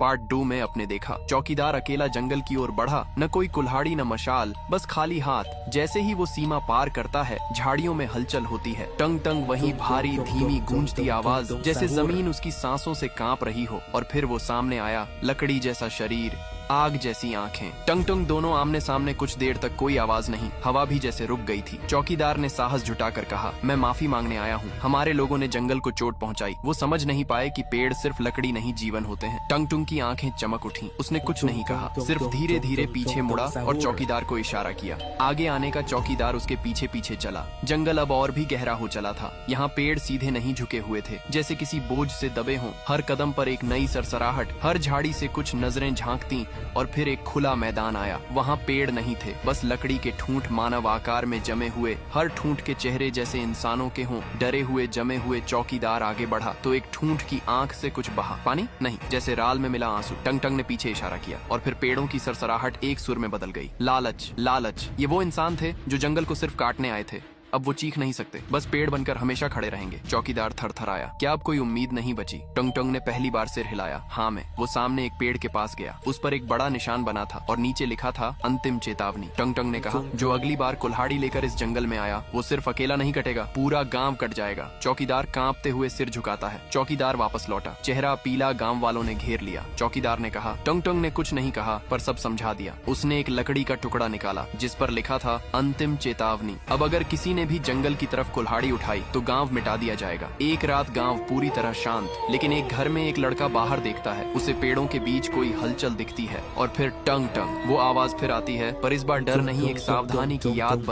Part 2 में अपने देखा। चौकीदार अकेला जंगल की ओर बढ़ा, न कोई कुल्हाड़ी न मशाल, बस खाली हाथ। जैसे ही वो सीमा पार करता है, झाड़ियों में हलचल होती है। टंग टंग वही भारी धीमी गूंजती आवाज, जैसे जमीन उसकी सांसों से कांप रही हो। और फिर वो सामने आया, लकड़ी जैसा शरीर, आग जैसी आंखें। टंग टंग दोनों आमने सामने। कुछ देर तक कोई आवाज नहीं, हवा भी जैसे रुक गई थी। चौकीदार ने साहस जुटाकर कहा, मैं माफी मांगने आया हूँ, हमारे लोगों ने जंगल को चोट पहुंचाई। वो समझ नहीं पाए कि पेड़ सिर्फ लकड़ी नहीं जीवन होते हैं। टंग टंग की आंखें चमक उठी। उसने कुछ नहीं कहा, सिर्फ धीरे धीरे पीछे मुड़ा और चौकीदार को इशारा किया। आगे आने का चौकीदार उसके पीछे पीछे चला। जंगल अब और भी गहरा हो चला था। यहाँ पेड़ सीधे नहीं झुके हुए थे, जैसे किसी बोझ से दबे हों। हर कदम पर एक नई सरसराहट, हर झाड़ी से कुछ नजरें झांकती। और फिर एक खुला मैदान आया। वहाँ पेड़ नहीं थे, बस लकड़ी के ठूंठ मानव आकार में जमे हुए। हर ठूंठ के चेहरे जैसे इंसानों के हों, डरे हुए जमे हुए। चौकीदार आगे बढ़ा तो एक ठूंठ की आंख से कुछ बहा। पानी नहीं, जैसे राल में मिला आंसू। टंग टंग ने पीछे इशारा किया और फिर पेड़ों की सरसराहट एक सुर में बदल गई। लालच, लालच। ये वो इंसान थे जो जंगल को सिर्फ काटने आए थे। अब वो चीख नहीं सकते, बस पेड़ बनकर हमेशा खड़े रहेंगे। चौकीदार थरथराया। क्या अब कोई उम्मीद नहीं बची? टंग टंग ने पहली बार सिर हिलाया। हाँ मैं। वो सामने एक पेड़ के पास गया। उस पर एक बड़ा निशान बना था और नीचे लिखा था, अंतिम चेतावनी। टंग टंग ने कहा, जो अगली बार कुल्हाड़ी लेकर इस जंगल में आया, वो सिर्फ अकेला नहीं कटेगा, पूरा गांव कट जाएगा। चौकीदार कांपते हुए सिर झुकाता है। चौकीदार वापस लौटा, चेहरा पीला। गांव वालों ने घेर लिया। चौकीदार ने कहा, टंग टंग ने कुछ नहीं कहा, पर सब समझा दिया। उसने एक लकड़ी का टुकड़ा निकाला जिस पर लिखा था, अंतिम चेतावनी। अब अगर किसी ने भी जंगल की तरफ कुल्हाड़ी उठाई तो गांव मिटा दिया जाएगा। एक रात गांव पूरी तरह शांत, लेकिन एक घर में एक लड़का बाहर देखता है। उसे पेड़ों के बीच कोई हलचल दिखती है और फिर टंग टंग। वो आवाज फिर आती है, पर इस बार डर नहीं, एक सावधानी की याद बन